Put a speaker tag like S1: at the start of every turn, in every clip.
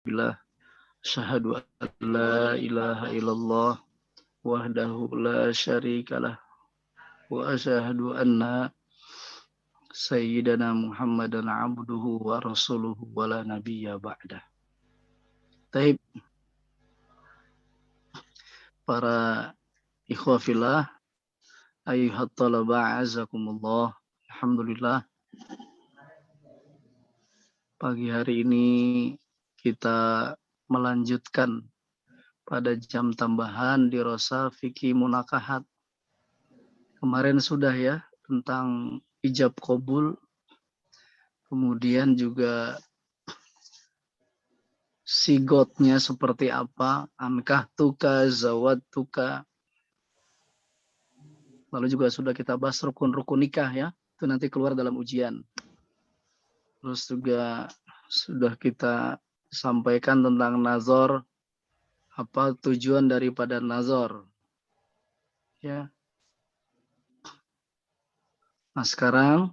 S1: Billah, syahadu an la ilaha illallah wahdahu la syarikalah wa asyhadu anna sayyidana Muhammadan abduhu wa rasuluhu wa la nabiyya ba'dah. Taib, para ikhwafillah, ayyuhat talaba azakumullah. Alhamdulillah, pagi hari ini kita melanjutkan pada jam tambahan di Rosa Fikih Munakahat. Kemarin sudah ya tentang ijab qabul, kemudian juga sigotnya seperti apa, ankah tuka, zawad tuka. Lalu juga sudah kita bahas rukun-rukun nikah ya, itu nanti keluar dalam ujian. Terus juga sudah kita sampaikan tentang nazar, apa tujuan daripada nazar. Ya. Nah sekarang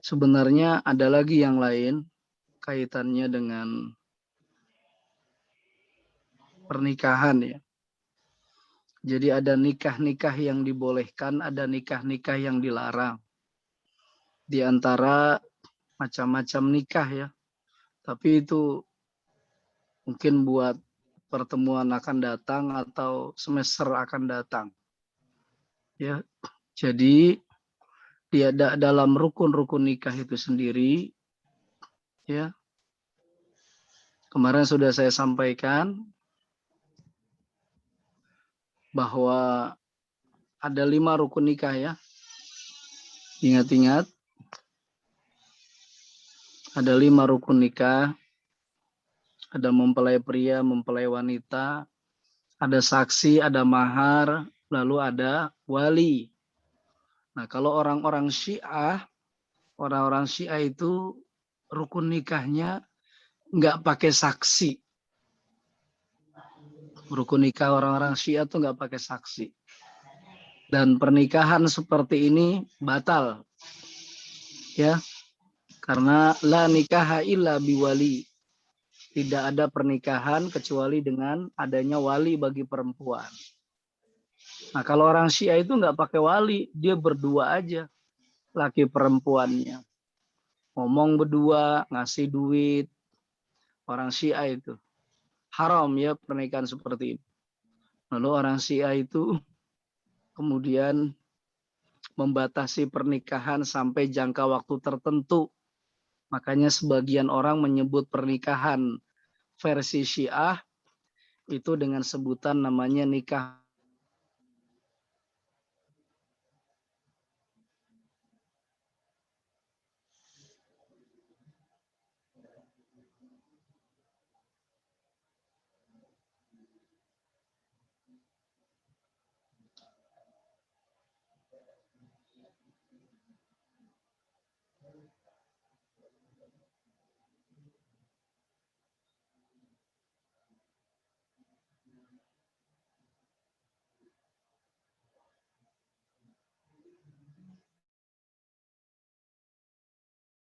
S1: sebenarnya ada lagi yang lain kaitannya dengan pernikahan ya. Jadi ada nikah-nikah yang dibolehkan, ada nikah-nikah yang dilarang. Di antara macam-macam nikah ya. Tapi itu mungkin buat pertemuan akan datang atau semester akan datang. Ya. Jadi dia dalam rukun-rukun nikah itu sendiri ya. Kemarin sudah saya sampaikan bahwa ada 5 rukun nikah ya. Ingat-ingat. Ada 5 rukun nikah. Ada mempelai pria, mempelai wanita. Ada saksi, ada mahar, lalu ada wali. Nah kalau orang-orang Syiah itu rukun nikahnya nggak pakai saksi. Rukun nikah orang-orang Syiah itu nggak pakai saksi. Dan pernikahan seperti ini batal. Ya, karena la nikaha illa biwali. Tidak ada pernikahan kecuali dengan adanya wali bagi perempuan. Nah kalau orang Syiah itu nggak pakai wali, dia berdua aja laki perempuannya. Ngomong berdua, ngasih duit. Orang Syiah itu. Haram ya pernikahan seperti ini. Lalu orang Syiah itu kemudian membatasi pernikahan sampai jangka waktu tertentu. Makanya sebagian orang menyebut pernikahan versi Syiah itu dengan sebutan namanya nikah.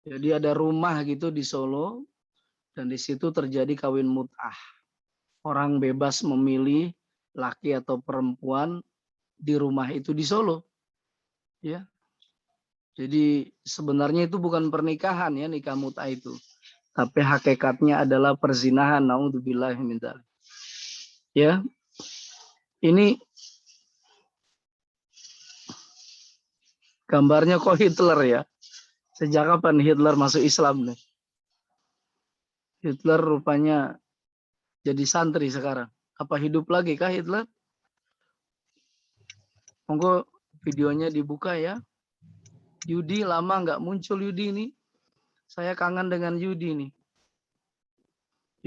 S1: Jadi ada rumah gitu di Solo dan di situ terjadi kawin mut'ah. Orang bebas memilih laki atau perempuan di rumah itu di Solo. Ya. Jadi sebenarnya itu bukan pernikahan ya nikah mut'ah itu. Tapi hakikatnya adalah perzinahan. Naudzubillah min dzalik. Ya. Ini gambarnya kok Hitler ya. Sejak kapan Hitler masuk Islam nih? Hitler rupanya jadi santri sekarang. Apa hidup lagi kah Hitler? Monggo videonya dibuka ya. Yudi lama nggak muncul Yudi ini. Saya kangen dengan Yudi nih.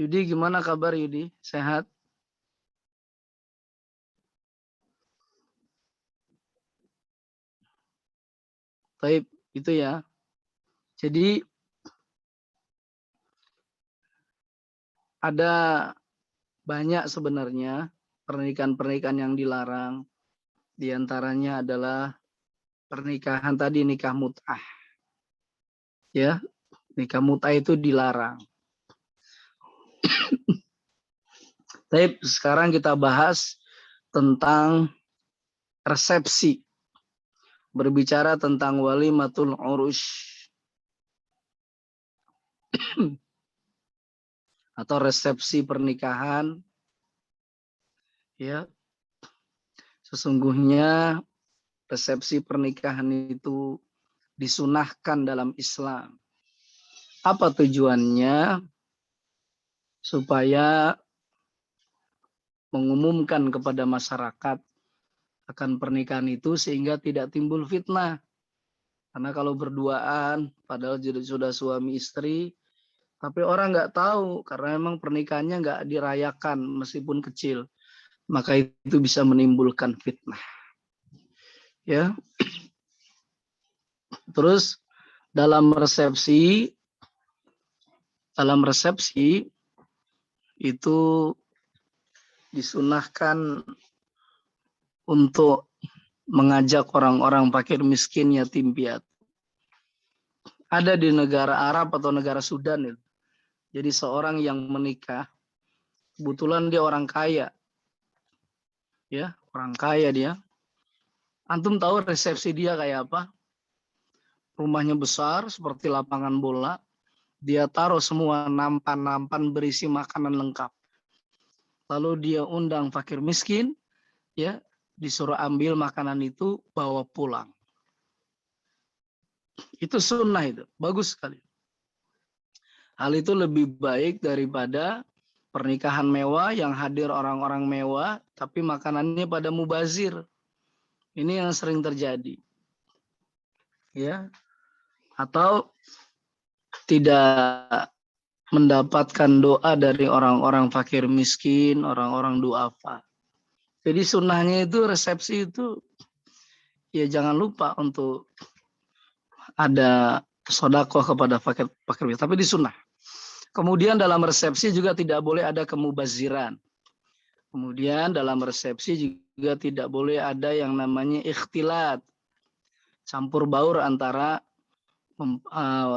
S1: Yudi gimana kabar Yudi? Sehat? Baik, itu ya. Jadi ada banyak sebenarnya pernikahan-pernikahan yang dilarang. Di antaranya adalah pernikahan tadi nikah mut'ah. Ya, nikah muta itu dilarang. Tapi sekarang kita bahas tentang resepsi. Berbicara tentang walimatul urush atau resepsi pernikahan. Ya, sesungguhnya resepsi pernikahan itu disunahkan dalam Islam. Apa tujuannya? Supaya mengumumkan kepada masyarakat akan pernikahan itu sehingga tidak timbul fitnah. Karena kalau berduaan, padahal sudah suami istri, tapi orang nggak tahu karena memang pernikahannya nggak dirayakan meskipun kecil, maka itu bisa menimbulkan fitnah. Ya, terus dalam resepsi itu disunahkan untuk mengajak orang-orang fakir miskin yatim piatu. Ada di negara Arab atau negara Sudan itu. Jadi seorang yang menikah, kebetulan dia orang kaya. Ya, orang kaya dia. Antum tahu resepsi dia kayak apa? Rumahnya besar seperti lapangan bola. Dia taruh semua nampan-nampan berisi makanan lengkap. Lalu dia undang fakir miskin, ya, disuruh ambil makanan itu bawa pulang. Itu sunnah itu, bagus sekali. Hal itu lebih baik daripada pernikahan mewah yang hadir orang-orang mewah, tapi makanannya pada mubazir. Ini yang sering terjadi. Ya, atau tidak mendapatkan doa dari orang-orang fakir miskin, orang-orang duafa. Jadi sunnahnya itu resepsi itu ya jangan lupa untuk ada sodakoh kepada fakir miskin, tapi di sunnah. Kemudian dalam resepsi juga tidak boleh ada kemubaziran. Kemudian dalam resepsi juga tidak boleh ada yang namanya ikhtilat, campur baur antara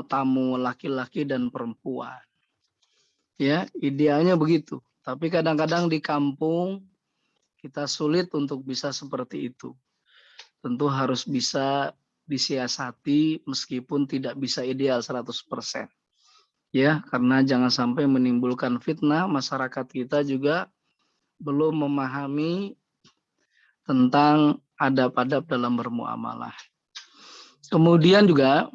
S1: tamu laki-laki dan perempuan. Ya, idealnya begitu. Tapi kadang-kadang di kampung kita sulit untuk bisa seperti itu. Tentu harus bisa disiasati meskipun tidak bisa ideal 100%. Ya, karena jangan sampai menimbulkan fitnah, masyarakat kita juga belum memahami tentang adab-adab dalam bermuamalah. Kemudian juga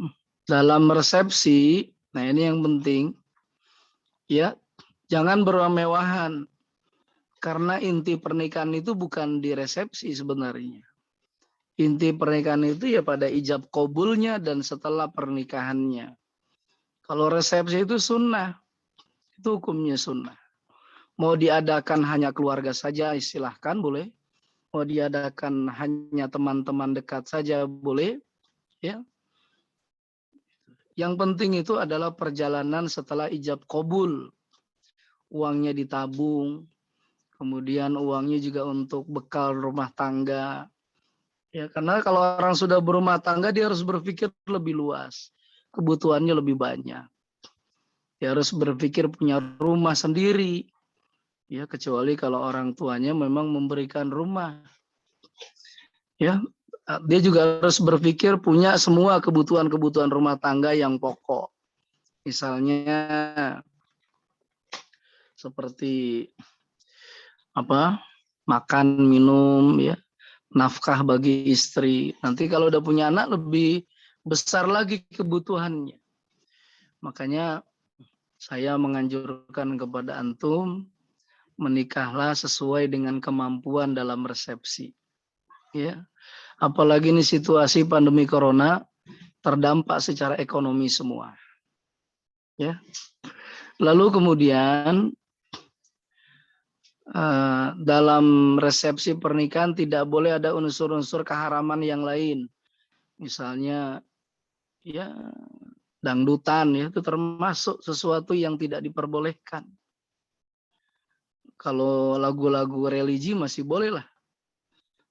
S1: dalam resepsi, nah ini yang penting, ya, jangan bermewahan. Karena inti pernikahan itu bukan di resepsi sebenarnya. Inti pernikahan itu ya pada ijab kabulnya dan setelah pernikahannya. Kalau resepsi itu sunnah, itu hukumnya sunnah. Mau diadakan hanya keluarga saja, silahkan boleh. Mau diadakan hanya teman-teman dekat saja, boleh. Ya. Yang penting itu adalah perjalanan setelah ijab kabul. Uangnya ditabung, kemudian uangnya juga untuk bekal rumah tangga. Ya, karena kalau orang sudah berumah tangga, dia harus berpikir lebih luas. Kebutuhannya lebih banyak. Dia harus berpikir punya rumah sendiri. Ya, kecuali kalau orang tuanya memang memberikan rumah. Ya, dia juga harus berpikir punya semua kebutuhan-kebutuhan rumah tangga yang pokok. Misalnya seperti apa? Makan, minum, ya, nafkah bagi istri. Nanti kalau udah punya anak lebih besar lagi kebutuhannya. Makanya saya menganjurkan kepada antum menikahlah sesuai dengan kemampuan dalam resepsi. Ya. Apalagi ini situasi pandemi corona terdampak secara ekonomi semua. Ya. Lalu kemudian dalam resepsi pernikahan tidak boleh ada unsur-unsur keharaman yang lain. Misalnya ya dangdutan, ya itu termasuk sesuatu yang tidak diperbolehkan. Kalau lagu-lagu religi masih boleh lah,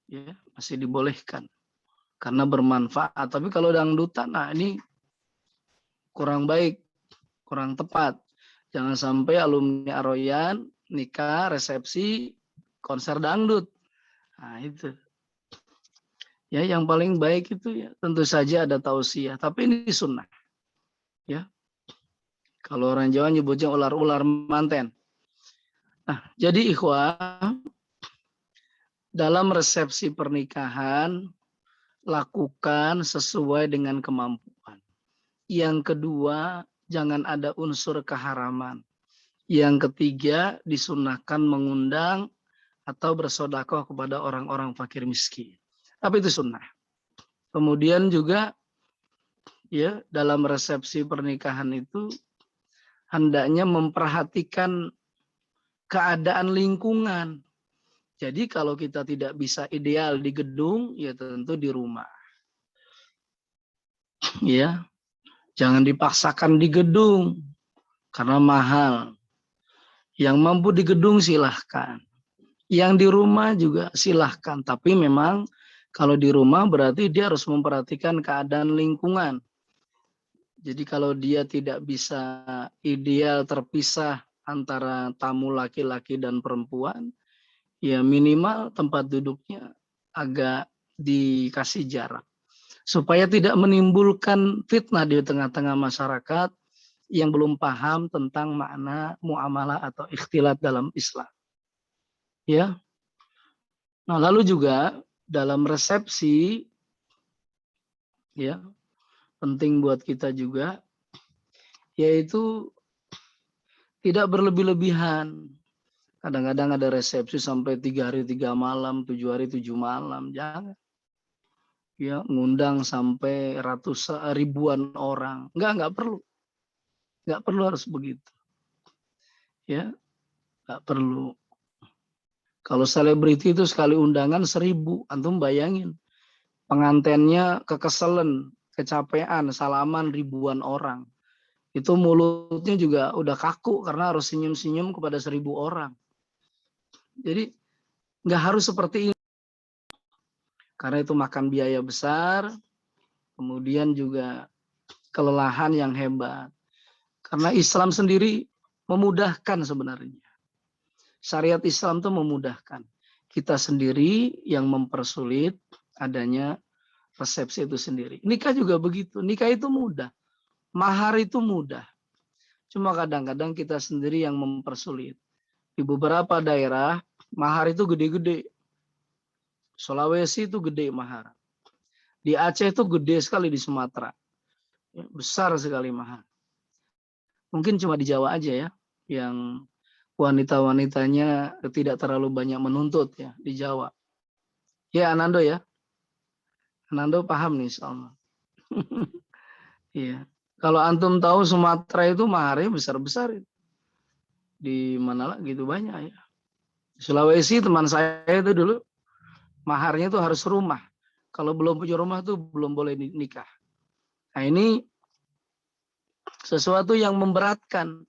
S1: ya masih dibolehkan karena bermanfaat. Tapi kalau dangdutan, nah ini kurang baik, kurang tepat. Jangan sampai alumni Aroyan nikah, resepsi, konser dangdut. Nah, itu. Ya, yang paling baik itu ya tentu saja ada tausiah, tapi ini sunnah. Ya. Kalau orang Jawa nyebutnya ular-ular manten. Nah, jadi ikhwah, dalam resepsi pernikahan lakukan sesuai dengan kemampuan. Yang kedua, jangan ada unsur keharaman. Yang ketiga, disunahkan mengundang atau bersedekah kepada orang-orang fakir miskin. Tapi itu sunnah. Kemudian juga ya dalam resepsi pernikahan itu hendaknya memperhatikan keadaan lingkungan. Jadi kalau kita tidak bisa ideal di gedung, ya tentu di rumah. Ya, jangan dipaksakan di gedung karena mahal. Yang mampu di gedung silahkan. Yang di rumah juga silahkan. Tapi memang kalau di rumah berarti dia harus memperhatikan keadaan lingkungan. Jadi kalau dia tidak bisa ideal terpisah antara tamu laki-laki dan perempuan, ya minimal tempat duduknya agak dikasih jarak. Supaya tidak menimbulkan fitnah di tengah-tengah masyarakat yang belum paham tentang makna muamalah atau ikhtilat dalam Islam. Ya. Nah, lalu juga dalam resepsi ya, penting buat kita juga yaitu tidak berlebih-lebihan. Kadang-kadang ada resepsi sampai 3 hari 3 malam, 7 hari 7 malam, jangan. Ya, ngundang sampai ribuan orang. Enggak perlu. Enggak perlu harus begitu. Ya, enggak perlu. Kalau selebriti itu sekali undangan 1.000, antum bayangin. Pengantennya kekeselen, kecapean, salaman ribuan orang. Itu mulutnya juga udah kaku karena harus senyum-senyum kepada 1.000 orang. Jadi nggak harus seperti ini. Karena itu makan biaya besar, kemudian juga kelelahan yang hebat. Karena Islam sendiri memudahkan sebenarnya. Syariat Islam itu memudahkan. Kita sendiri yang mempersulit adanya resepsi itu sendiri. Nikah juga begitu. Nikah itu mudah. Mahar itu mudah. Cuma kadang-kadang kita sendiri yang mempersulit. Di beberapa daerah, mahar itu gede-gede. Sulawesi itu gede mahar. Di Aceh itu gede sekali di Sumatera. Besar sekali mahar. Mungkin cuma di Jawa aja ya, yang wanita-wanitanya tidak terlalu banyak menuntut ya di Jawa. Ya Anando ya. Anando paham nih insyaallah. Iya. Kalau antum tahu Sumatera itu maharnya besar-besar. Di mana lah gitu banyak ya. Sulawesi teman saya itu dulu maharnya itu harus rumah. Kalau belum punya rumah tuh belum boleh nikah. Nah ini sesuatu yang memberatkan.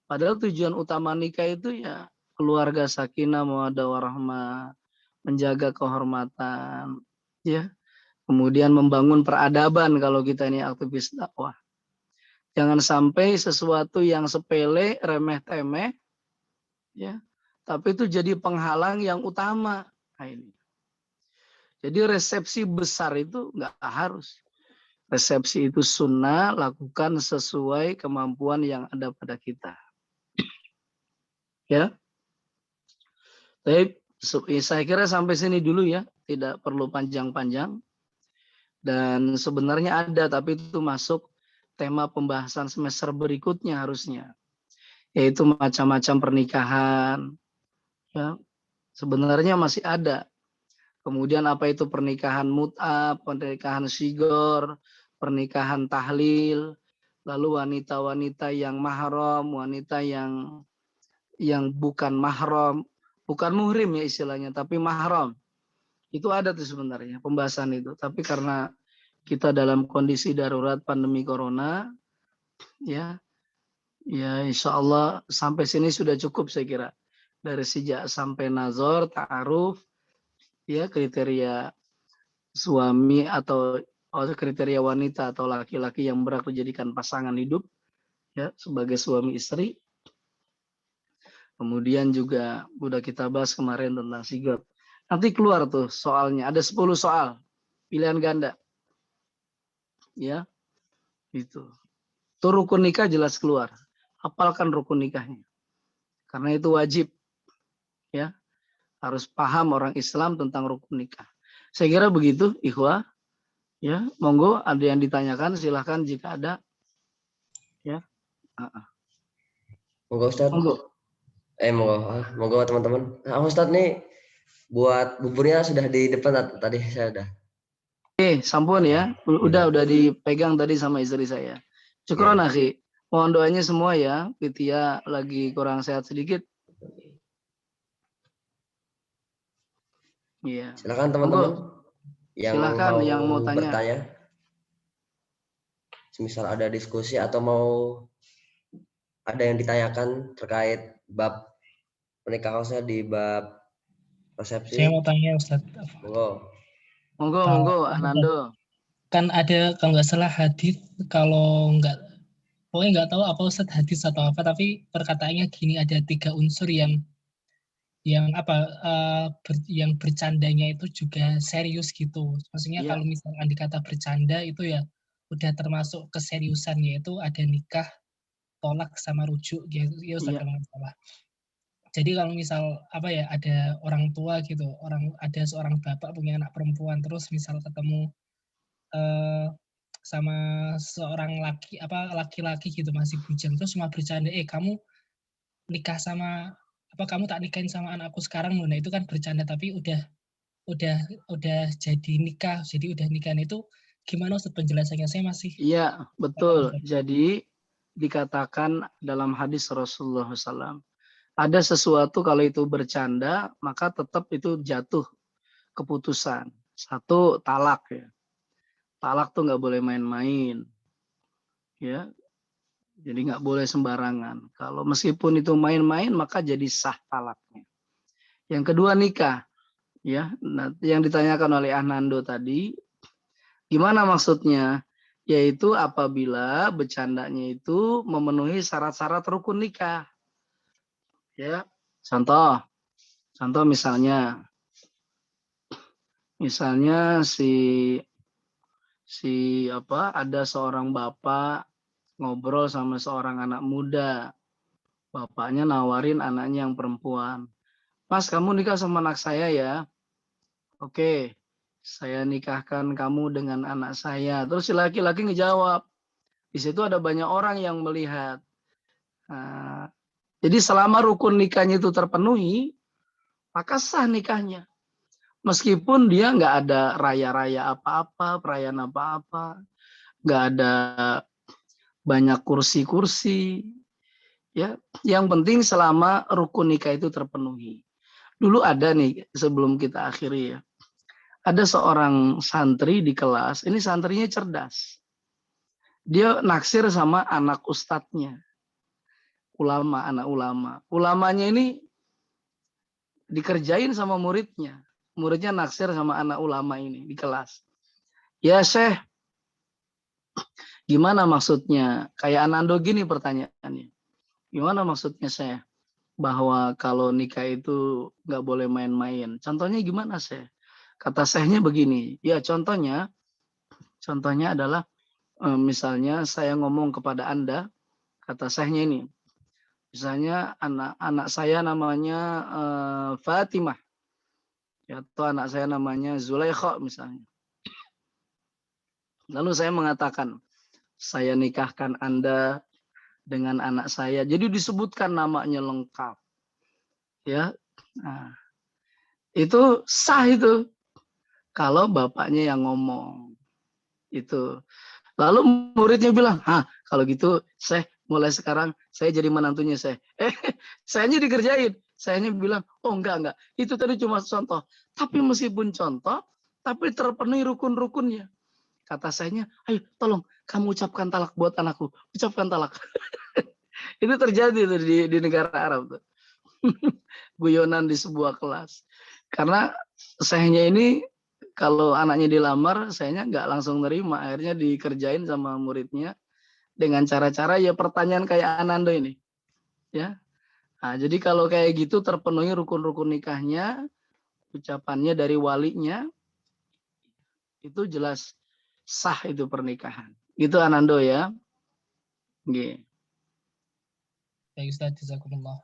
S1: Padahal tujuan utama nikah itu ya keluarga sakinah mawaddah warahmah, menjaga kehormatan, ya. Kemudian membangun peradaban kalau kita ini aktivis dakwah. Jangan sampai sesuatu yang sepele, remeh-temeh, ya, tapi itu jadi penghalang yang utama. Nah, ini. Jadi resepsi besar itu nggak harus. Resepsi itu sunnah, lakukan sesuai kemampuan yang ada pada kita. Ya, baik. Saya kira sampai sini dulu ya, tidak perlu panjang-panjang. Dan sebenarnya ada, tapi itu masuk tema pembahasan semester berikutnya harusnya, yaitu macam-macam pernikahan. Ya, sebenarnya masih ada. Kemudian apa itu pernikahan mut'ah, pernikahan sigor, pernikahan tahlil, lalu wanita-wanita yang mahram, wanita yang bukan mahram, bukan muhrim ya istilahnya, tapi mahram. Itu ada tuh sebenarnya pembahasan itu. Tapi karena kita dalam kondisi darurat pandemi corona, ya insya Allah sampai sini sudah cukup saya kira. Dari sejak sampai nazar, ta'aruf, ya kriteria suami atau kriteria wanita atau laki-laki yang berhak dijadikan pasangan hidup ya sebagai suami istri. Kemudian juga udah kita bahas kemarin tentang sigap. Nanti keluar tuh soalnya, ada 10 soal pilihan ganda. Ya, itu. Tuh rukun nikah jelas keluar. Hafalkan rukun nikahnya. Karena itu wajib. Ya, harus paham orang Islam tentang rukun nikah. Saya kira begitu, ikhwah. Ya, monggo ada yang ditanyakan, silahkan jika ada. Ya.
S2: Monggo Ustaz.
S1: Monggo.
S2: Monggo teman-teman. Nah, Ustaz nih buat buburnya sudah di depan tadi saya udah.
S1: Sampun ya. Udah dipegang tadi sama istri saya. Syukron akhi. Mohon doanya semua ya. Fitia lagi kurang sehat sedikit. Iya.
S2: Silakan teman-teman yang mau
S1: tanya.
S2: bertanya. Semisal ada diskusi atau mau ada yang ditanyakan terkait bab pernikahan saya di bab resepsi.
S3: Saya mau tanya Ustaz.
S1: Monggo, Anando.
S3: Kan ada kalau nggak salah hadis, pokoknya nggak tahu apa Ustaz hadis atau apa, tapi perkataannya gini, ada 3 unsur yang yang bercandanya itu juga serius gitu. Maksudnya kalau misalkan dikata bercanda itu ya udah termasuk keseriusan, yaitu ada nikah, tolak sama rujuk gitu ya Ustaz kalau nggak salah. Jadi kalau misal ada orang tua gitu, ada seorang bapak punya anak perempuan, terus misal ketemu sama seorang laki-laki gitu masih bujang, terus cuma bercanda, kamu nikah sama kamu tak nikahin sama anakku sekarang loh. Nah itu kan bercanda, tapi udah jadi nikah, jadi udah nikahan. Itu gimana Ustaz penjelasannya? Saya masih.
S1: Iya, betul. Jadi dikatakan dalam hadis Rasulullah SAW, ada sesuatu kalau itu bercanda maka tetap itu jatuh keputusan. 1, talak ya. Talak tuh nggak boleh main-main. Ya. Jadi nggak boleh sembarangan. Kalau meskipun itu main-main maka jadi sah talaknya. Yang kedua nikah. Ya, nah, yang ditanyakan oleh Anando tadi, gimana maksudnya? Yaitu apabila bercandanya itu memenuhi syarat-syarat rukun nikah. Ya, contoh misalnya ada seorang bapak ngobrol sama seorang anak muda. Bapaknya nawarin anaknya yang perempuan. Mas, kamu nikah sama anak saya ya? Oke, saya nikahkan kamu dengan anak saya. Terus si laki-laki ngejawab. Di situ ada banyak orang yang melihat. Nah, jadi selama rukun nikahnya itu terpenuhi, maka sah nikahnya. Meskipun dia nggak ada raya-raya apa-apa, perayaan apa-apa, nggak ada banyak kursi-kursi, ya. Yang penting selama rukun nikah itu terpenuhi. Dulu ada nih, sebelum kita akhiri ya, ada seorang santri di kelas, ini santrinya cerdas. Dia naksir sama anak ustadznya, anak ulama. Ulamanya ini dikerjain sama muridnya. Muridnya naksir sama anak ulama ini di kelas. Ya Syekh, gimana maksudnya? Kayak Anando gini pertanyaannya. Gimana maksudnya Syekh? Bahwa kalau nikah itu nggak boleh main-main. Contohnya gimana Syekh? Kata Syekhnya begini. Ya contohnya adalah misalnya saya ngomong kepada Anda, kata Syekhnya ini. Misalnya anak saya namanya Fatimah. Atau anak saya namanya Zulaikha misalnya. Lalu saya mengatakan, saya nikahkan Anda dengan anak saya. Jadi disebutkan namanya lengkap. Ya. Nah, itu sah itu. Kalau bapaknya yang ngomong. Itu. Lalu muridnya bilang, kalau gitu saya mulai sekarang saya jadi menantunya saya. Sayanya dikerjain. Sayanya bilang, oh enggak. Itu tadi cuma contoh. Tapi meskipun contoh, tapi terpenuhi rukun-rukunnya. Kata sayanya, ayo tolong kamu ucapkan talak buat anakku. Ucapkan talak. Itu terjadi tuh di negara Arab tuh. Guyonan di sebuah kelas. Karena sayanya ini kalau anaknya dilamar, sayanya nggak langsung nerima. Akhirnya dikerjain sama muridnya dengan cara-cara ya pertanyaan kayak Anando ini. Ya. Nah, jadi kalau kayak gitu terpenuhi rukun-rukun nikahnya, ucapannya dari walinya, itu jelas sah itu pernikahan. Gitu Anando ya. Oke.
S3: Baik Ustaz, jazakumullah.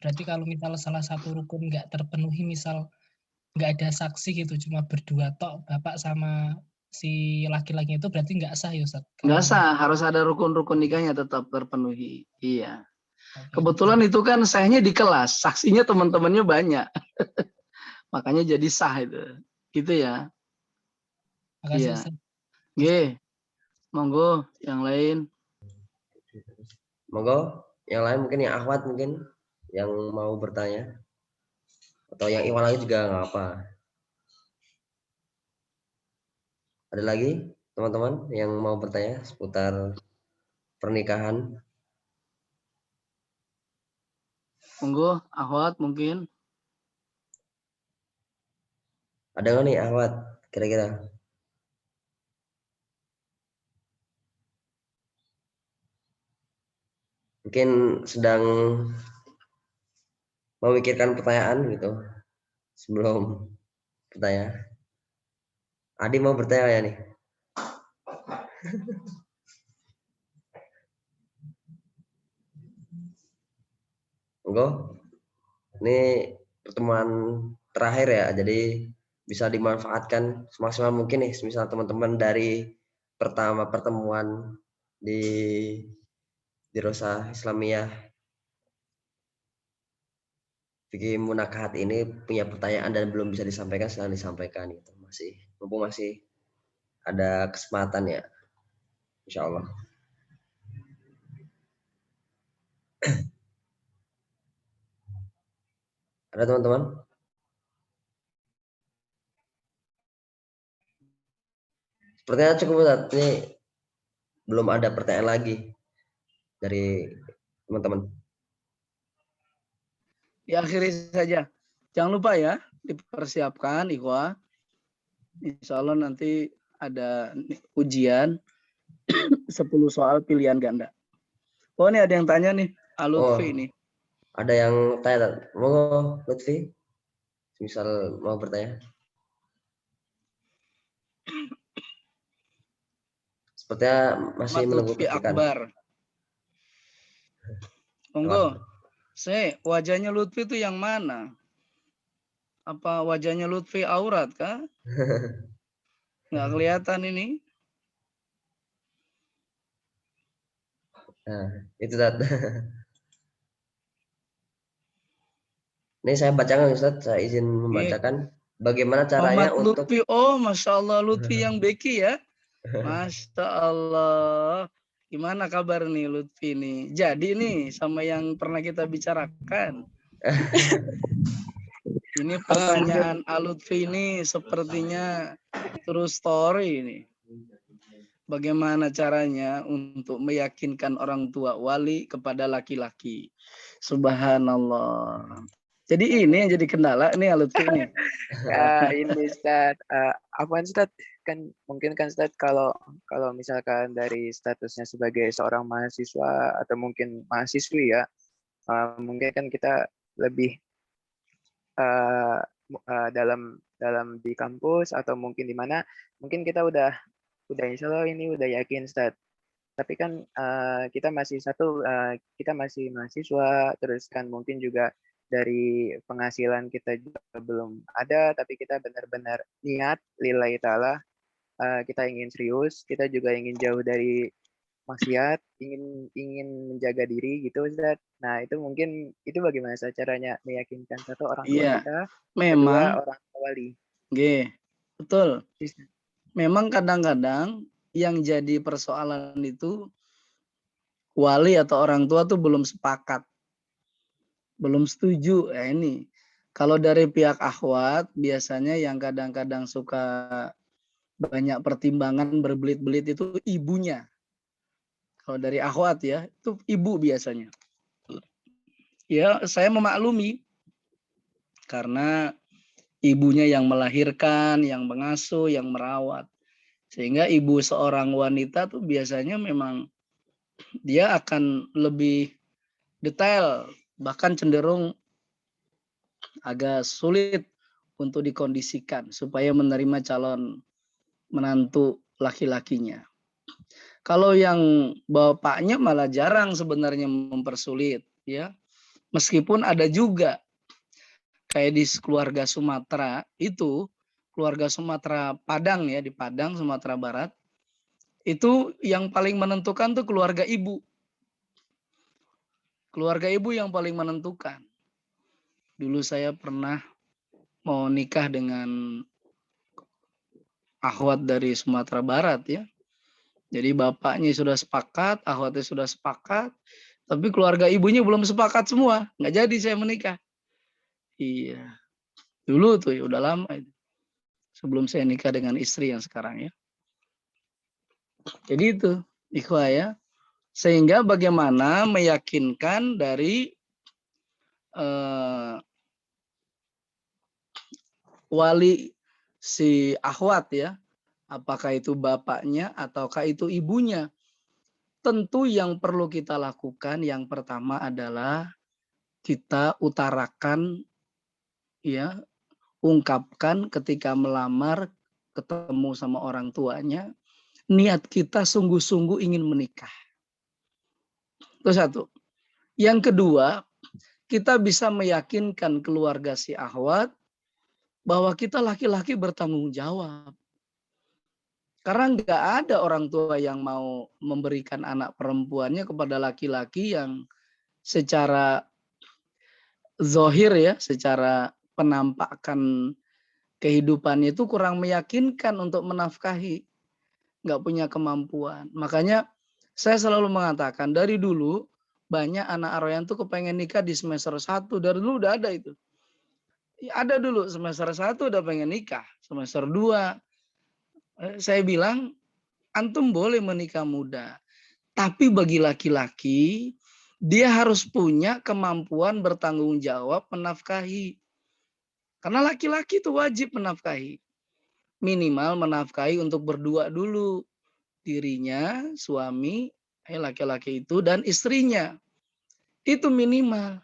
S3: Berarti kalau misal salah satu rukun nggak terpenuhi, misal nggak ada saksi gitu, cuma berdua tok, bapak sama si laki-laki itu berarti nggak sah ya Ustaz?
S1: Nggak
S3: Kalau
S1: sah, harus ada rukun-rukun nikahnya tetap terpenuhi. Iya.
S3: oke,
S1: Kebetulan itu kan sahnya di kelas, saksinya teman-temannya banyak. Makanya jadi sah itu. Gitu ya.
S3: makasih
S1: Iya.
S3: Ustaz.
S1: Oke. Monggo yang lain.
S2: Monggo, yang lain mungkin yang akhwat mungkin yang mau bertanya atau yang Iwan lagi juga nggak apa. Ada lagi teman-teman yang mau bertanya seputar pernikahan?
S1: Monggo, Ahwat mungkin.
S2: Ada nggak nih akhwat kira-kira? Mungkin sedang memikirkan pertanyaan gitu sebelum bertanya. Adi mau bertanya ya nih? Monggo. Ini pertemuan terakhir ya, jadi bisa dimanfaatkan semaksimal mungkin nih, misal teman-teman dari pertama pertemuan di Rosa Islamiyah Fikih Munakahat ini punya pertanyaan dan belum bisa disampaikan, silahkan disampaikan gitu. Mumpung masih ada kesempatan ya, insya Allah. Ada teman-teman? Pertanyaan cukup Ustaz. Ini belum ada pertanyaan lagi dari teman-teman.
S1: Diakhiri saja. Jangan lupa ya, dipersiapkan Ikhwah. Insya Allah nanti ada ujian 10 soal pilihan ganda. Oh ini ada yang tanya nih, Alutfi nih.
S2: Ada yang tanya, mau Lutfi? Misal mau bertanya. Sepertinya masih menunggu
S1: Lutfi
S2: ketikan.
S1: Akbar. Monggo, wajahnya Lutfi itu yang mana? Apa wajahnya Lutfi aurat kah? Nggak kelihatan ini.
S2: Nah, itu Ustaz. Ini saya bacakan Ustaz, saya izin membacakan bagaimana caranya
S1: Muhammad
S2: untuk
S1: Lutfi, oh Masya Allah Lutfi yang Beki ya. Masya Allah. Gimana kabar nih Lutfi nih? Jadi nih sama yang pernah kita bicarakan. Ini pertanyaan Lutfi ini sepertinya true story ini. Bagaimana caranya untuk meyakinkan orang tua wali kepada laki-laki? Subhanallah. Jadi ini yang jadi kendala nih Lutfi ini.
S4: Ini Ustaz, Afwan Ustaz, kan mungkin kan Ustaz kalau misalkan dari statusnya sebagai seorang mahasiswa atau mungkin mahasiswi ya, mungkin kan kita lebih dalam di kampus atau mungkin di mana mungkin kita udah insya Allah ini udah yakin Ustaz. Tapi kan kita masih kita masih mahasiswa, terus kan mungkin juga dari penghasilan kita juga belum ada, tapi kita benar-benar niat lillahi ta'ala, kita ingin serius, kita juga ingin jauh dari maksiat, ingin menjaga diri gitu Ustaz. Nah itu mungkin itu bagaimana caranya meyakinkan satu orang tua
S1: Iya,
S4: kita, kedua
S1: memang.
S4: orang tua wali.
S1: Betul. Memang kadang-kadang yang jadi persoalan itu wali atau orang tua tuh belum sepakat, belum setuju. Ya ini. Kalau dari pihak akhwat biasanya yang kadang-kadang suka banyak pertimbangan berbelit-belit itu ibunya. Kalau dari akhwat ya, itu ibu biasanya. Ya, saya memaklumi karena ibunya yang melahirkan, yang mengasuh, yang merawat. Sehingga ibu seorang wanita tuh biasanya memang dia akan lebih detail, bahkan cenderung agak sulit untuk dikondisikan supaya menerima calon menantu laki-lakinya. Kalau yang bapaknya malah jarang sebenarnya mempersulit, ya. Meskipun ada juga kayak di keluarga Sumatera itu, keluarga Sumatera Padang ya, di Padang Sumatera Barat, itu yang paling menentukan tuh keluarga ibu. Keluarga ibu yang paling menentukan. Dulu saya pernah mau nikah dengan akhwat dari Sumatera Barat ya. Jadi bapaknya sudah sepakat, akhwatnya sudah sepakat, tapi keluarga ibunya belum sepakat semua. Nggak jadi saya menikah. Iya. Dulu tuh ya, udah lama itu. Sebelum saya nikah dengan istri yang sekarang ya. Jadi itu, ikhwah ya. Sehingga bagaimana meyakinkan dari wali si akhwat ya. Apakah itu bapaknya ataukah itu ibunya. Tentu yang perlu kita lakukan yang pertama adalah kita utarakan ya, ungkapkan ketika melamar ketemu sama orang tuanya, niat kita sungguh-sungguh ingin menikah. Itu satu. Yang kedua, kita bisa meyakinkan keluarga si akhwat bahwa kita laki-laki bertanggung jawab. Karena nggak ada orang tua yang mau memberikan anak perempuannya kepada laki-laki yang secara zohir ya, secara penampakan kehidupannya itu kurang meyakinkan untuk menafkahi. Nggak punya kemampuan. Makanya saya selalu mengatakan dari dulu banyak anak Aroyan tuh kepengen nikah di semester 1. Dari dulu udah ada itu. Ada dulu semester 1 udah pengen nikah. Semester 2. Saya bilang antum boleh menikah muda. Tapi bagi laki-laki dia harus punya kemampuan bertanggung jawab menafkahi. Karena laki-laki itu wajib menafkahi. Minimal menafkahi untuk berdua dulu. Dirinya, suami, laki-laki itu, dan istrinya. Itu minimal.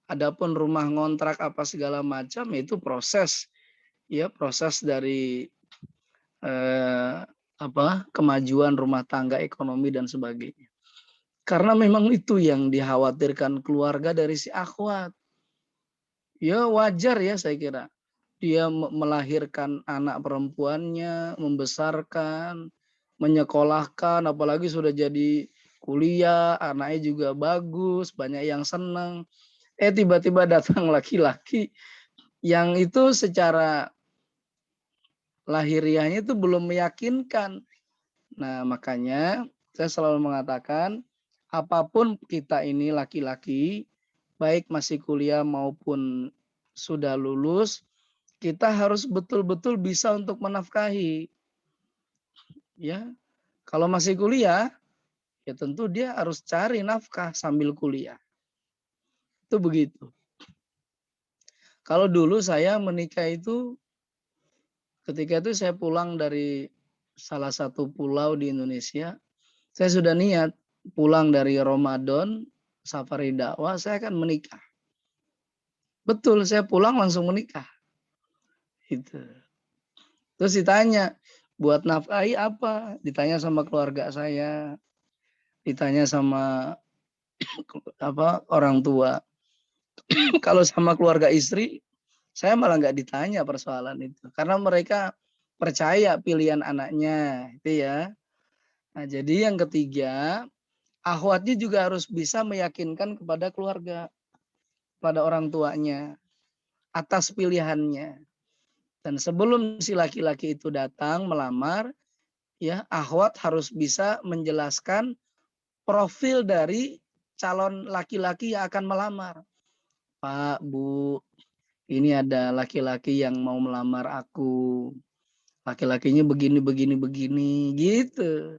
S1: Adapun rumah ngontrak apa segala macam, itu proses. Ya, proses dari kemajuan rumah tangga, ekonomi, dan sebagainya. Karena memang itu yang dikhawatirkan keluarga dari si akhwat. Ya wajar ya saya kira. Dia melahirkan anak perempuannya, membesarkan, menyekolahkan, apalagi sudah jadi kuliah, anaknya juga bagus, banyak yang senang. Tiba-tiba datang laki-laki yang itu secara lahiriahnya itu belum meyakinkan. Nah, makanya saya selalu mengatakan, apapun kita ini laki-laki, baik masih kuliah maupun sudah lulus, kita harus betul-betul bisa untuk menafkahi. Ya, kalau masih kuliah, ya tentu dia harus cari nafkah sambil kuliah. Itu begitu. Kalau dulu saya menikah itu, ketika itu saya pulang dari salah satu pulau di Indonesia, saya sudah niat pulang dari Ramadan, safari dakwah, saya akan menikah. Betul, saya pulang langsung menikah. Itu. Terus ditanya, buat nafkahi apa? Ditanya sama keluarga saya, ditanya sama orang tua. Kalau sama keluarga istri, saya malah nggak ditanya persoalan itu, karena mereka percaya pilihan anaknya, itu ya. Nah, jadi yang ketiga, akhwatnya juga harus bisa meyakinkan kepada keluarga, pada orang tuanya, atas pilihannya. Dan sebelum si laki-laki itu datang melamar, ya akhwat harus bisa menjelaskan profil dari calon laki-laki yang akan melamar. Pak, Bu, ini ada laki-laki yang mau melamar aku. Laki-lakinya begini, gitu.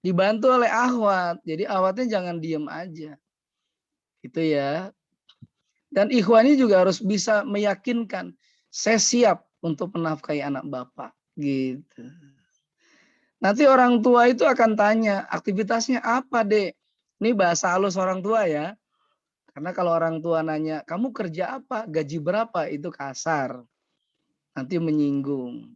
S1: Dibantu oleh akhwat. Jadi akhwatnya jangan diem aja. Gitu ya. Dan ikhwani juga harus bisa meyakinkan. saya siap untuk menafkahi anak bapak, gitu. Nanti orang tua itu akan tanya, aktivitasnya apa, Dek? Ini bahasa halus orang tua ya. Karena kalau orang tua nanya, kamu kerja apa, gaji berapa, itu kasar. Nanti menyinggung,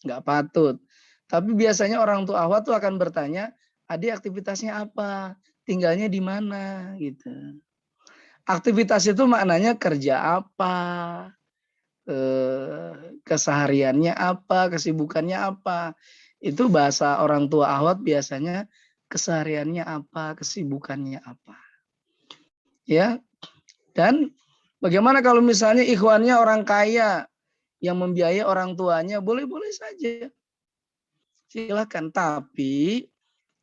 S1: nggak patut. Tapi biasanya orang tua awal tuh akan bertanya, adik aktivitasnya apa, tinggalnya di mana, gitu. Aktivitas itu maknanya kerja apa, kesehariannya apa, kesibukannya apa. Itu bahasa orang tua awal biasanya kesehariannya apa, kesibukannya apa. Ya. Dan bagaimana kalau misalnya ikhwannya orang kaya yang membiayai orang tuanya, boleh-boleh saja. Silakan, tapi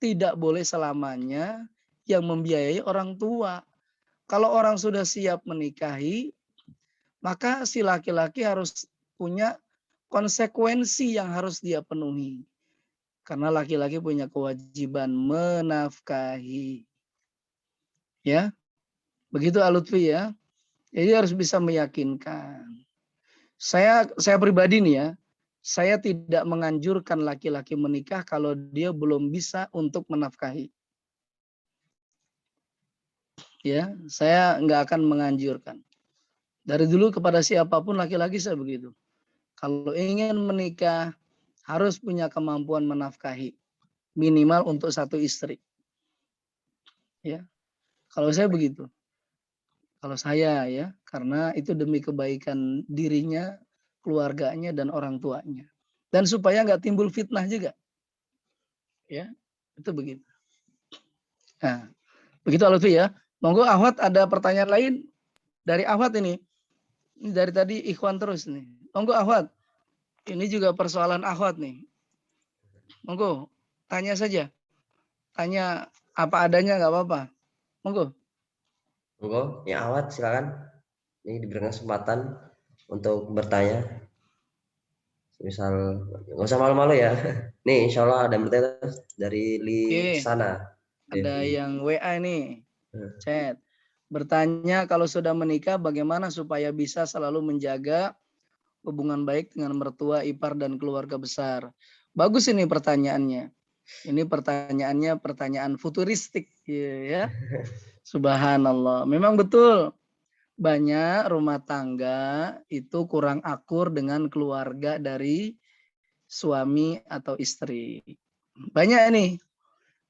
S1: tidak boleh selamanya yang membiayai orang tua. Kalau orang sudah siap menikahi, maka si laki-laki harus punya konsekuensi yang harus dia penuhi. Karena laki-laki punya kewajiban menafkahi. Ya, begitu Alutfi ya. Jadi harus bisa meyakinkan. Saya pribadi nih ya, saya tidak menganjurkan laki-laki menikah kalau dia belum bisa untuk menafkahi. Ya, saya nggak akan menganjurkan. Dari dulu kepada siapapun laki-laki saya begitu. Kalau ingin menikah harus punya kemampuan menafkahi, minimal untuk satu istri. Ya, kalau saya begitu. Kalau saya ya, karena itu demi kebaikan dirinya, keluarganya dan orang tuanya. Dan supaya nggak timbul fitnah juga. Ya, itu begitu. Nah, begitu Alutfi ya. Monggo Ahwat ada pertanyaan lain dari Ahwat ini. Ini dari tadi Ikhwan terus nih. Monggo Ahwat. Ini juga persoalan Ahwat nih. Monggo, tanya saja. Tanya apa adanya nggak apa-apa. Monggo.
S2: Monggo, ya Ahwat silakan. Ini diberikan kesempatan untuk bertanya. Misal nggak usah malu-malu ya. Nih, insya Allah ada yang bertanya dari sana.
S1: Ada yang WA nih, chat. Bertanya kalau sudah menikah bagaimana supaya bisa selalu menjaga hubungan baik dengan mertua, ipar, dan keluarga besar. Bagus ini pertanyaannya. Ini pertanyaannya pertanyaan futuristik. Ya. Subhanallah. Memang betul. Banyak rumah tangga itu kurang akur dengan keluarga dari suami atau istri. Banyak nih.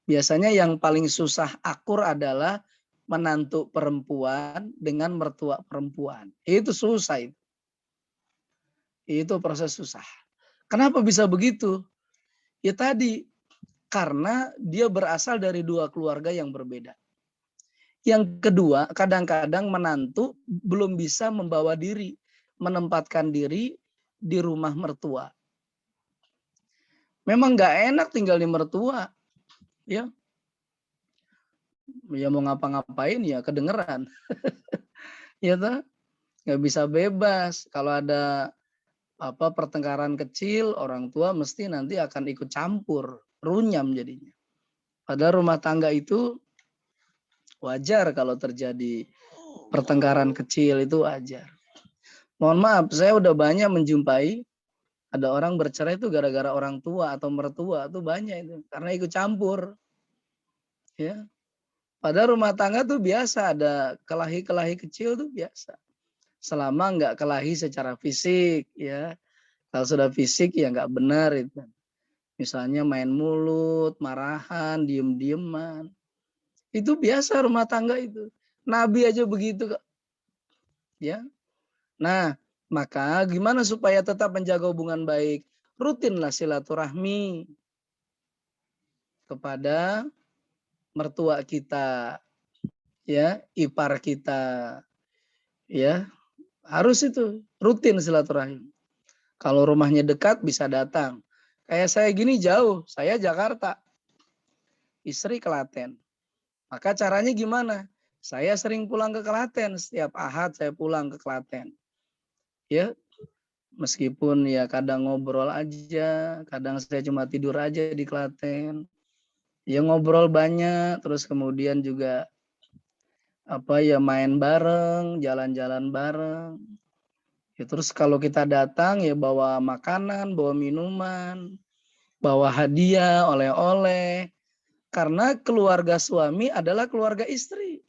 S1: Biasanya yang paling susah akur adalah menantu perempuan dengan mertua perempuan. Itu susah itu. Itu proses susah. Kenapa bisa begitu? Ya tadi, karena dia berasal dari dua keluarga yang berbeda. Yang kedua, kadang-kadang menantu belum bisa membawa diri, menempatkan diri di rumah mertua. Memang nggak enak tinggal di mertua, ya. Ya mau ngapa-ngapain ya kedengeran, ya toh, nggak bisa bebas. Kalau ada pertengkaran kecil, orang tua mesti nanti akan ikut campur, runyam jadinya. Padahal rumah tangga itu wajar kalau terjadi pertengkaran kecil, itu wajar. Mohon maaf, saya udah banyak menjumpai ada orang bercerai itu gara-gara orang tua atau mertua, itu banyak itu karena ikut campur. Ya. Padahal rumah tangga tuh biasa, ada kelahi-kelahi kecil tuh biasa. Selama nggak kelahi secara fisik, ya. Kalau sudah fisik ya nggak benar itu. Misalnya main mulut, marahan, diem-dieman. Itu biasa rumah tangga itu. Nabi aja begitu kok. Ya. Nah, maka gimana supaya tetap menjaga hubungan baik? Rutinlah silaturahmi kepada mertua kita, ya, ipar kita, ya. Harus itu rutin silaturahmi. Kalau rumahnya dekat bisa datang. Kayak saya gini jauh, saya Jakarta, istri Klaten. Maka caranya gimana? Saya sering pulang ke Klaten, setiap Ahad saya pulang ke Klaten. Ya, meskipun ya kadang ngobrol aja, kadang saya cuma tidur aja di Klaten. Ya ngobrol banyak, terus kemudian juga main bareng, jalan-jalan bareng. Ya, terus kalau kita datang ya bawa makanan, bawa minuman, bawa hadiah, oleh-oleh. Karena keluarga suami adalah keluarga istri.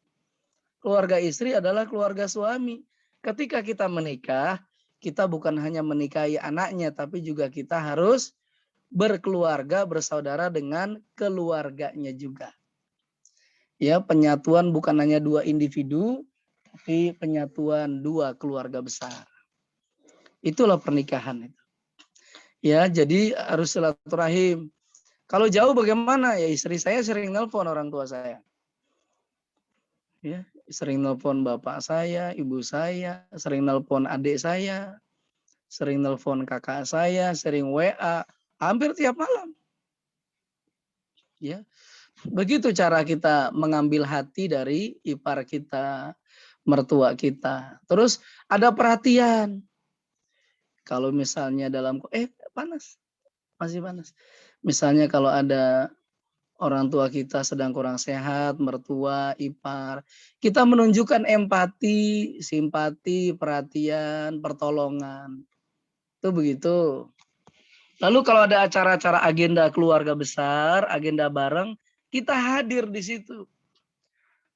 S1: Keluarga istri adalah keluarga suami. Ketika kita menikah, kita bukan hanya menikahi anaknya, tapi juga kita harus berkeluarga, bersaudara dengan keluarganya juga. Ya, penyatuan bukan hanya dua individu, tapi penyatuan dua keluarga besar. Itulah pernikahan itu. Ya, jadi harus silaturahim. Kalau jauh bagaimana? Ya istri saya sering nelpon orang tua saya. Ya, sering nelpon bapak saya, ibu saya, sering nelpon adik saya, sering nelpon kakak saya, sering WA, hampir tiap malam. Ya, begitu cara kita mengambil hati dari ipar kita, mertua kita. Terus ada perhatian. Kalau misalnya dalam panas, masih panas. Misalnya kalau ada orang tua kita sedang kurang sehat, mertua, ipar, kita menunjukkan empati, simpati, perhatian, pertolongan. Itu begitu. Lalu kalau ada acara-acara agenda keluarga besar, agenda bareng, kita hadir di situ.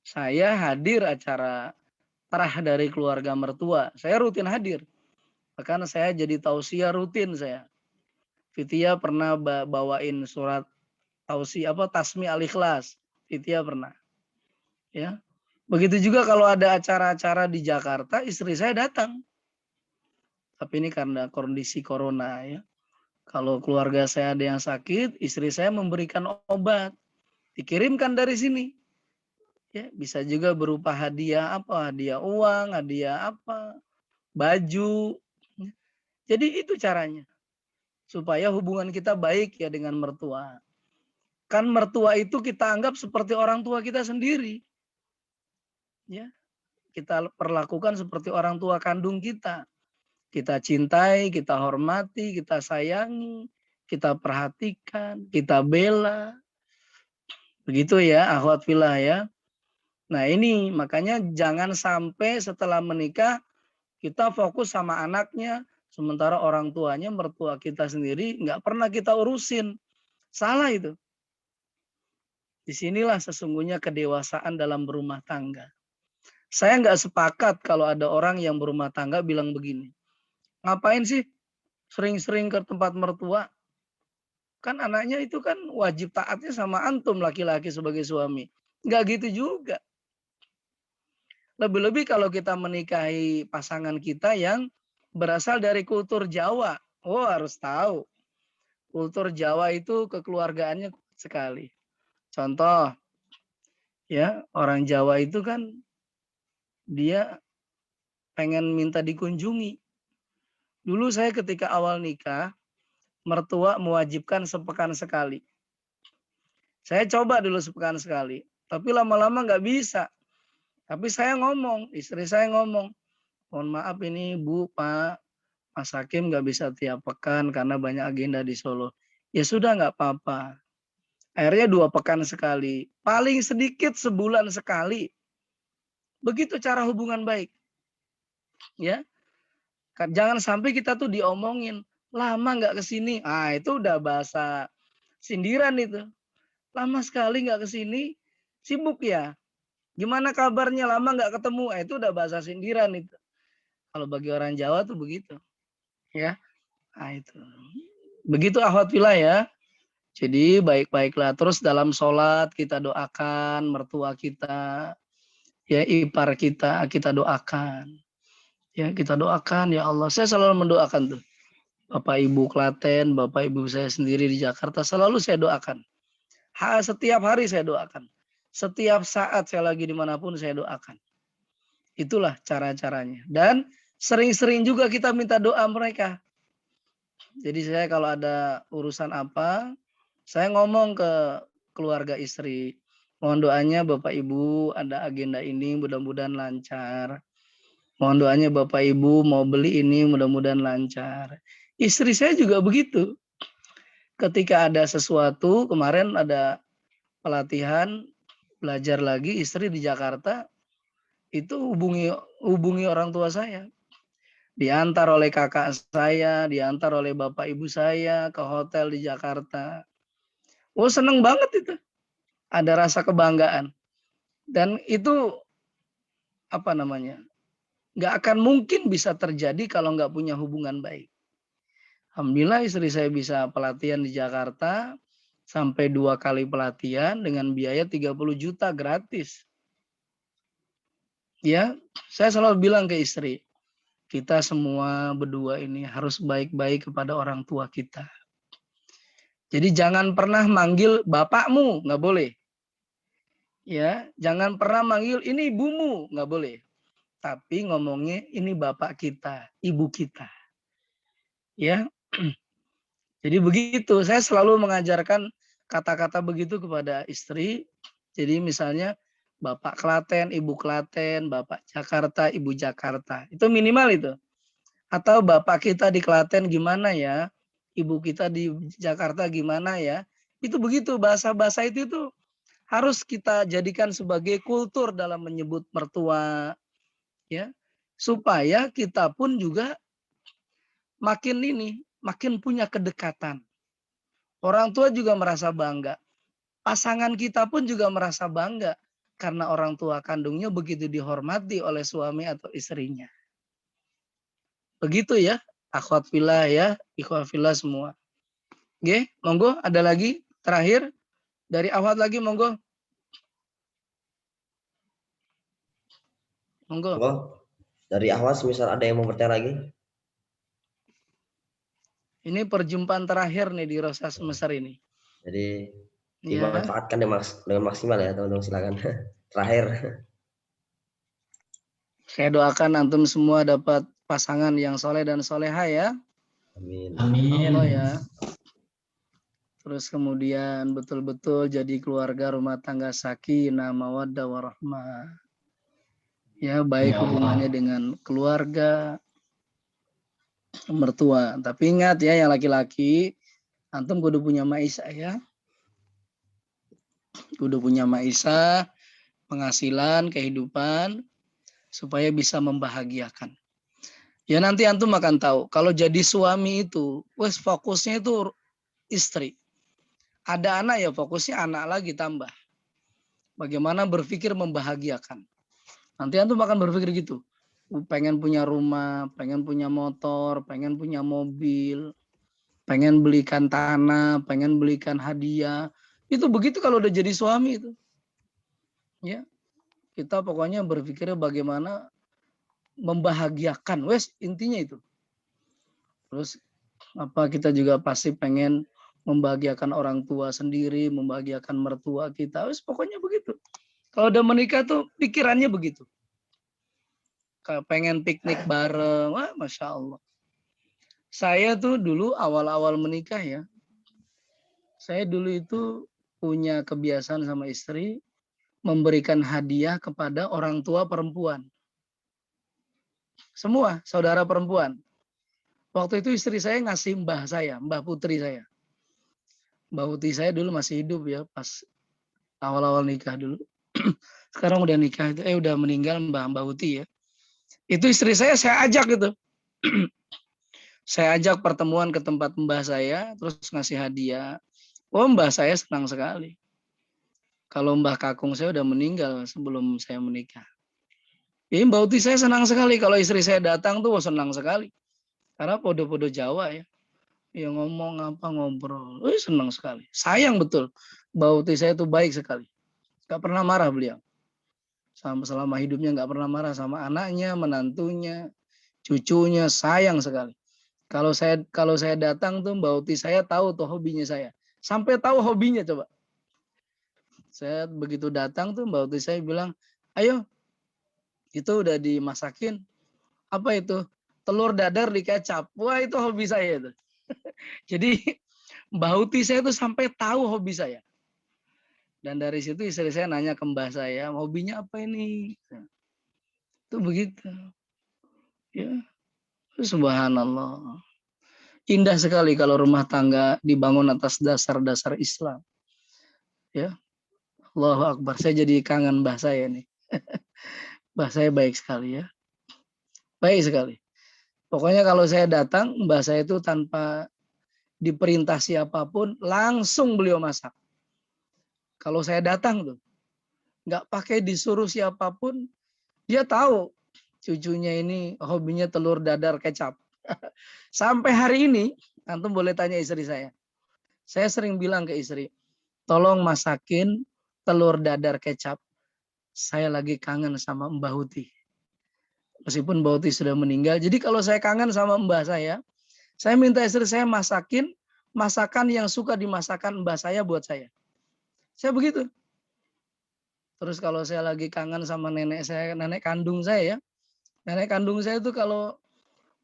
S1: Saya hadir acara terah dari keluarga mertua. Saya rutin hadir. Bahkan saya jadi tausiah rutin saya. Fitia pernah bawain surat tausiah Tasmi Al-Ikhlas. Fitia pernah. Ya. Begitu juga kalau ada acara-acara di Jakarta, istri saya datang. Tapi ini karena kondisi corona ya. Kalau keluarga saya ada yang sakit, istri saya memberikan obat. Dikirimkan dari sini. Ya, bisa juga berupa hadiah apa? Hadiah uang, hadiah apa? Baju. Jadi itu caranya. Supaya hubungan kita baik ya dengan mertua. Kan mertua itu kita anggap seperti orang tua kita sendiri. Ya, kita perlakukan seperti orang tua kandung kita. Kita cintai, kita hormati, kita sayangi, kita perhatikan, kita bela. Begitu ya, akhwat fillah ya. Nah ini makanya jangan sampai setelah menikah kita fokus sama anaknya, sementara orang tuanya, mertua kita sendiri nggak pernah kita urusin. Salah itu. Disinilah sesungguhnya kedewasaan dalam berumah tangga. Saya nggak sepakat kalau ada orang yang berumah tangga bilang begini. Ngapain sih sering-sering ke tempat mertua? Kan anaknya itu kan wajib taatnya sama antum laki-laki sebagai suami. Nggak gitu juga. Lebih-lebih kalau kita menikahi pasangan kita yang berasal dari kultur Jawa. Oh harus tahu. Kultur Jawa itu kekeluargaannya sekali. Contoh, ya orang Jawa itu kan dia pengen minta dikunjungi. Dulu saya ketika awal nikah, mertua mewajibkan sepekan sekali. Saya coba dulu sepekan sekali. Tapi lama-lama nggak bisa. Tapi saya ngomong, istri saya ngomong, mohon maaf ini Bu, Pak, Mas Hakim nggak bisa tiap pekan karena banyak agenda di Solo. Ya sudah nggak apa-apa. Akhirnya 2 pekan sekali. Paling sedikit sebulan sekali. Begitu cara hubungan baik. Ya, jangan sampai kita tuh diomongin, lama nggak kesini. Ah itu udah bahasa sindiran itu. Lama sekali nggak kesini, sibuk ya. Gimana kabarnya lama nggak ketemu? Itu udah bahasa sindiran itu. Kalau bagi orang Jawa tuh begitu. Ya. Nah itu. Begitu akhwat fillah ya. Jadi baik-baiklah. Terus dalam sholat kita doakan mertua kita. Ya ipar kita doakan. Ya kita doakan ya Allah. Saya selalu mendoakan tuh. Bapak Ibu Klaten, Bapak Ibu saya sendiri di Jakarta selalu saya doakan. Setiap hari saya doakan. Setiap saat saya lagi dimanapun saya doakan. Itulah cara-caranya. Dan sering-sering juga kita minta doa mereka. Jadi saya kalau ada urusan apa, saya ngomong ke keluarga istri. Mohon doanya Bapak Ibu ada agenda ini mudah-mudahan lancar. Mohon doanya Bapak Ibu mau beli ini mudah-mudahan lancar. Istri saya juga begitu. Ketika ada sesuatu, kemarin ada pelatihan belajar lagi istri di Jakarta itu hubungi orang tua saya. diantar oleh kakak saya, diantar oleh bapak ibu saya ke hotel di Jakarta. Oh, seneng banget itu. Ada rasa kebanggaan. Dan itu apa namanya? Nggak akan mungkin bisa terjadi kalau nggak punya hubungan baik. Alhamdulillah istri saya bisa pelatihan di Jakarta sampai 2 kali pelatihan dengan biaya 30 juta gratis. Ya, saya selalu bilang ke istri, kita semua berdua ini harus baik-baik kepada orang tua kita. Jadi jangan pernah manggil bapakmu, nggak boleh. Ya, jangan pernah manggil ini ibumu, nggak boleh. Tapi ngomongnya ini bapak kita, ibu kita. Ya, jadi begitu. Saya selalu mengajarkan kata-kata begitu kepada istri. Jadi misalnya bapak Klaten, ibu Klaten, bapak Jakarta, ibu Jakarta. Itu minimal itu. Atau bapak kita di Klaten gimana ya? Ibu kita di Jakarta gimana ya? Itu begitu, bahasa-bahasa itu tuh harus kita jadikan sebagai kultur dalam menyebut mertua, ya, supaya kita pun juga makin punya kedekatan. Orang tua juga merasa bangga, pasangan kita pun juga merasa bangga karena orang tua kandungnya begitu dihormati oleh suami atau istrinya. Begitu ya, akhwat fillah ya, ikhwah fillah semua. Oke, monggo ada lagi terakhir dari akhwat lagi monggo. Monggo.
S2: Dari Ahwas misal ada yang mau bertanya lagi?
S1: Ini perjumpaan terakhir nih di Rosa Semester ini.
S2: Jadi
S1: Ya.
S2: dimanfaatkan dengan maksimal ya teman-teman, silakan. Terakhir.
S1: Saya doakan antum semua dapat pasangan yang soleh dan soleha ya.
S2: Amin.
S1: Amin. Allah ya. Terus kemudian betul-betul jadi keluarga rumah tangga sakinah mawaddah warahmah. Ya, baik ya hubungannya dengan keluarga, mertua. Tapi ingat ya yang laki-laki, antum kudu punya maisha ya. Kudu punya maisha, penghasilan, kehidupan, supaya bisa membahagiakan. Ya nanti antum akan tahu, kalau jadi suami itu, wes fokusnya itu istri. Ada anak ya fokusnya anak lagi tambah. Bagaimana berpikir membahagiakan. Nanti antum akan berpikir gitu. Pengen punya rumah, pengen punya motor, pengen punya mobil, pengen belikan tanah, pengen belikan hadiah. Itu begitu kalau udah jadi suami itu. Ya, kita pokoknya berpikirnya bagaimana membahagiakan. Wes intinya itu. Terus kita juga pasti pengen membahagiakan orang tua sendiri, membahagiakan mertua kita. Wes pokoknya begitu. Kalau udah menikah tuh pikirannya begitu. Pengen piknik bareng, wah Masya Allah. Saya tuh dulu awal-awal menikah ya, saya dulu itu punya kebiasaan sama istri, memberikan hadiah kepada orang tua perempuan. Semua saudara perempuan. Waktu itu istri saya ngasih mbah saya, mbah putri saya. Mbah putri saya dulu masih hidup ya, pas awal-awal nikah dulu. Sekarang udah nikah, udah meninggal mbah putri ya. Itu istri saya ajak gitu. Saya ajak pertemuan ke tempat mbah saya, terus ngasih hadiah. Oh, mbah saya senang sekali. Kalau mbah kakung saya udah meninggal sebelum saya menikah. Ini mbak Uti saya senang sekali. Kalau istri saya datang tuh senang sekali. Karena podo-podo Jawa ya. Ya ngomong apa, ngobrol. Senang sekali. Sayang betul. Mbak Uti saya tuh baik sekali. Gak pernah marah beliau. Selama hidupnya gak pernah marah sama anaknya, menantunya, cucunya. Sayang sekali. Kalau saya datang tuh Mbak Uti saya tahu tuh hobinya saya. Sampai tahu hobinya coba. Saya begitu datang tuh Mbak Uti saya bilang, ayo itu udah dimasakin. Apa itu? Telur dadar dikecap. Wah itu hobi saya itu. Jadi Mbak Uti saya tuh sampai tahu hobi saya. Dan dari situ istri saya nanya ke mbah saya, hobinya apa ini? Itu begitu. Ya, subhanallah. Indah sekali kalau rumah tangga dibangun atas dasar-dasar Islam. Ya, Allahu Akbar. Saya jadi kangen mbah saya nih. Mbah saya baik sekali ya. Baik sekali. Pokoknya kalau saya datang, mbah saya itu tanpa diperintah siapapun, langsung beliau masak. Kalau saya datang tuh, nggak pakai disuruh siapapun, dia tahu cucunya ini hobinya telur dadar kecap. Sampai hari ini, antum boleh tanya istri saya. Saya sering bilang ke istri, tolong masakin telur dadar kecap. Saya lagi kangen sama Mbah Huti. Meskipun Mbah Huti sudah meninggal. Jadi kalau saya kangen sama mbah saya minta istri saya masakin masakan yang suka dimasakan mbah saya buat saya. Saya begitu. Terus kalau saya lagi kangen sama nenek saya, nenek kandung saya ya. Nenek kandung saya itu kalau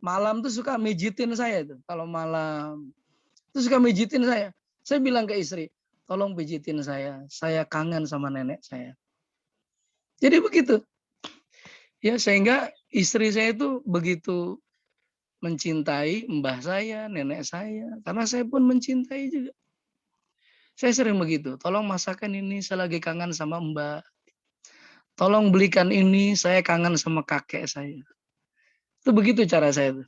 S1: malam tuh suka mijitin saya itu. Kalau malam itu suka mijitin saya. Saya bilang ke istri, tolong pijitin saya kangen sama nenek saya. Jadi begitu. Ya sehingga istri saya itu begitu mencintai mbah saya, nenek saya. Karena saya pun mencintai juga. Saya sering begitu. Tolong masakan ini, saya lagi kangen sama mbak. Tolong belikan ini, saya kangen sama kakek saya. Itu begitu cara saya itu.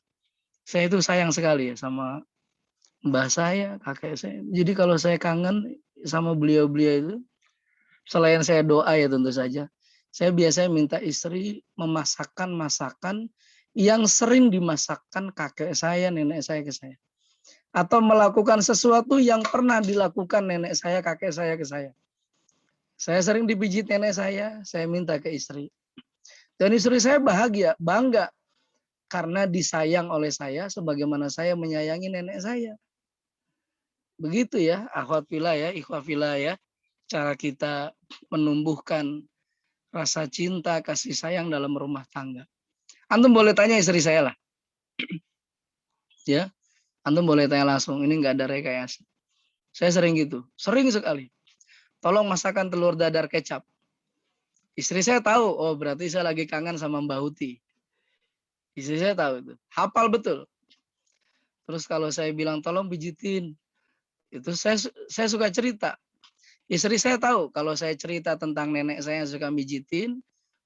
S1: Saya itu sayang sekali ya sama mbah saya, kakek saya. Jadi kalau saya kangen sama beliau-beliau itu, selain saya doa ya tentu saja, saya biasanya minta istri memasakkan masakan yang sering dimasakkan kakek saya, nenek saya ke saya. Atau melakukan sesuatu yang pernah dilakukan nenek saya, kakek saya ke saya. Saya sering dipijit nenek saya minta ke istri. Dan istri saya bahagia, bangga. Karena disayang oleh saya sebagaimana saya menyayangi nenek saya. Begitu ya, akhwat fillah ya, ikhwah fillah ya. Cara kita menumbuhkan rasa cinta, kasih sayang dalam rumah tangga. Antum boleh tanya istri saya lah. Ya, antum boleh tanya langsung, ini nggak ada rekayasa. Saya sering gitu, sering sekali. Tolong masakan telur dadar kecap. Istri saya tahu, oh berarti saya lagi kangen sama Mbak Huti. Istri saya tahu itu, hafal betul. Terus kalau saya bilang tolong pijitin, itu saya suka cerita. Istri saya tahu kalau saya cerita tentang nenek saya yang suka mijitin,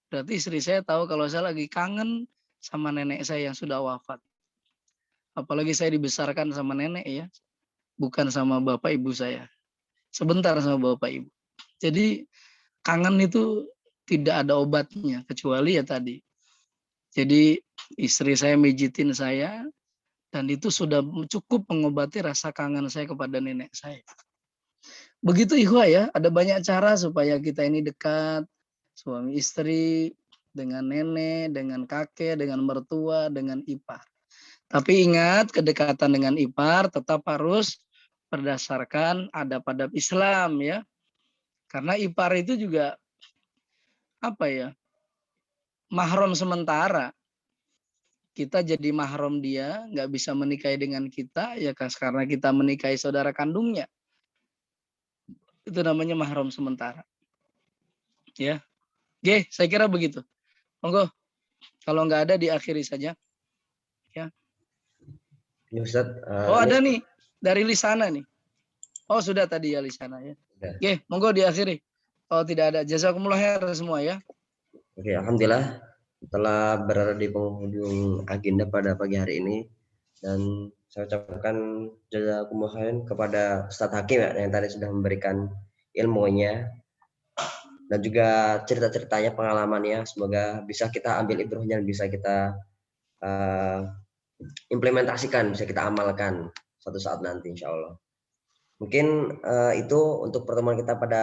S1: berarti istri saya tahu kalau saya lagi kangen sama nenek saya yang sudah wafat. Apalagi saya dibesarkan sama nenek ya, bukan sama bapak ibu saya. Sebentar sama bapak ibu. Jadi kangen itu tidak ada obatnya kecuali ya tadi. Jadi istri saya mijitin saya dan itu sudah cukup mengobati rasa kangen saya kepada nenek saya. Begitu ikhwah ya, ada banyak cara supaya kita ini dekat, suami istri, dengan nenek, dengan kakek, dengan mertua, dengan ipar. Tapi ingat, kedekatan dengan ipar tetap harus berdasarkan adab-adab Islam ya. Karena ipar itu juga apa ya? Mahram sementara. Kita jadi mahram dia, nggak bisa menikahi dengan kita ya karena kita menikahi saudara kandungnya. Itu namanya mahram sementara. Ya. Oke, saya kira begitu. Monggo. Kalau nggak ada diakhiri saja. Ya.
S2: Ya, Ustaz,
S1: Oh, ada nih dari Lisana nih. Oh, sudah tadi ya Lisana ya. Oke, monggo diakhiri. Oh, tidak ada. Jazakumullah khair semua ya.
S2: Oke, alhamdulillah telah berada di penghujung agenda pada pagi hari ini dan saya ucapkan jazakumullah khairan kepada Ustadz Hakim ya, yang tadi sudah memberikan ilmunya dan juga cerita-ceritanya, pengalamannya. Semoga bisa kita ambil ibrohnya, bisa kita implementasikan, bisa kita amalkan suatu saat nanti insya Allah. Mungkin itu untuk pertemuan kita pada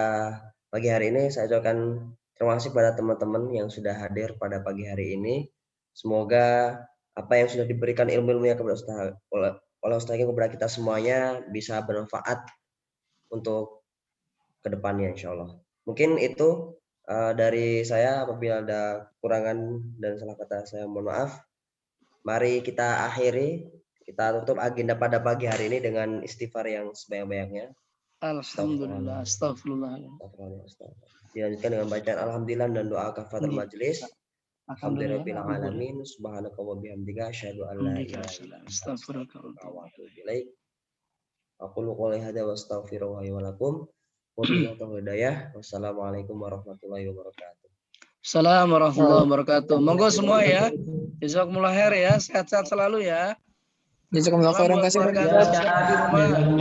S2: pagi hari ini. Saya ucapkan terima kasih pada teman-teman yang sudah hadir pada pagi hari ini. Semoga apa yang sudah diberikan ilmu-ilmunya kepada Ustaz kepada kita semuanya bisa bermanfaat untuk kedepannya insya Allah. Mungkin itu dari saya. Apabila ada kekurangan dan salah kata saya mohon maaf. Mari kita akhiri, kita tutup agenda pada pagi hari ini dengan istighfar yang sebanyak-banyaknya.
S1: Alhamdulillah, astagfirullah.
S2: Dilanjutkan dengan bacaan alhamdulillah dan doa kafaratul majelis. Alhamdulillahirabbil alamin, subhanaka wa bihamdika asyhadu an la ilaha illa anta astaghfiruka wa atubu ilaik. Aqulu qouli hadza wa astaghfirullahi wa lakum. Wabillahi hidayah. Wassalamualaikum warahmatullahi wabarakatuh.
S1: Assalamualaikum warahmatullahi wabarakatuh. Monggo semua ya. Jazakumullah khair ya, sehat-sehat selalu ya.
S3: Jazakumullah khairan kasih.
S1: Di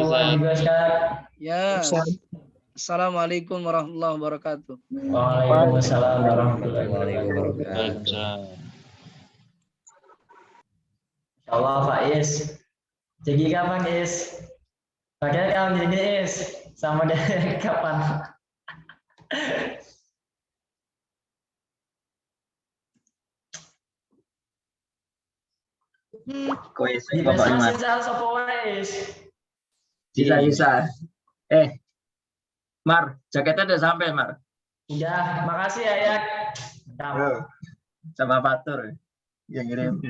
S1: rumah. Ya.
S3: Ustaz.
S1: Assalamualaikum warahmatullahi wabarakatuh.
S5: Waalaikumsalam warahmatullahi
S2: Waalaikumsalam.
S5: Allah Pak Is. Jadi kapan Is? Pakai kamu jadi Is. Sama dari kapan?
S6: Kuis
S5: Di
S6: Bapak Iman.
S5: sisa sopo Is.
S6: Sisa. Mar, jaketnya udah sampai, Mar.
S5: Udah, makasih ya ya.
S6: Yo, sama Fatur yang kirim.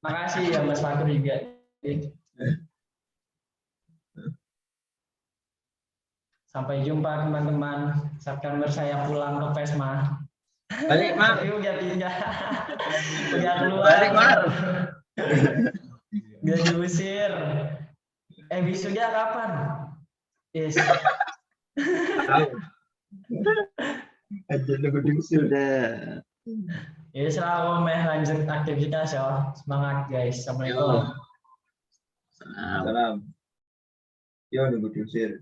S5: Makasih ya Mas Fatur juga. Sampai jumpa teman-teman. September saya pulang ke Pesma.
S6: Balik, Mar.
S5: Udah pindah. Udah keluar.
S6: Balik, Mar.
S5: Udah diusir. Wisuda kapan? Yes.
S6: Aja nunggu diusir dah.
S5: Ya selalu lanjut aktivitas ya. Semangat guys. Assalamualaikum.
S6: Salam. Yo nunggu diusir.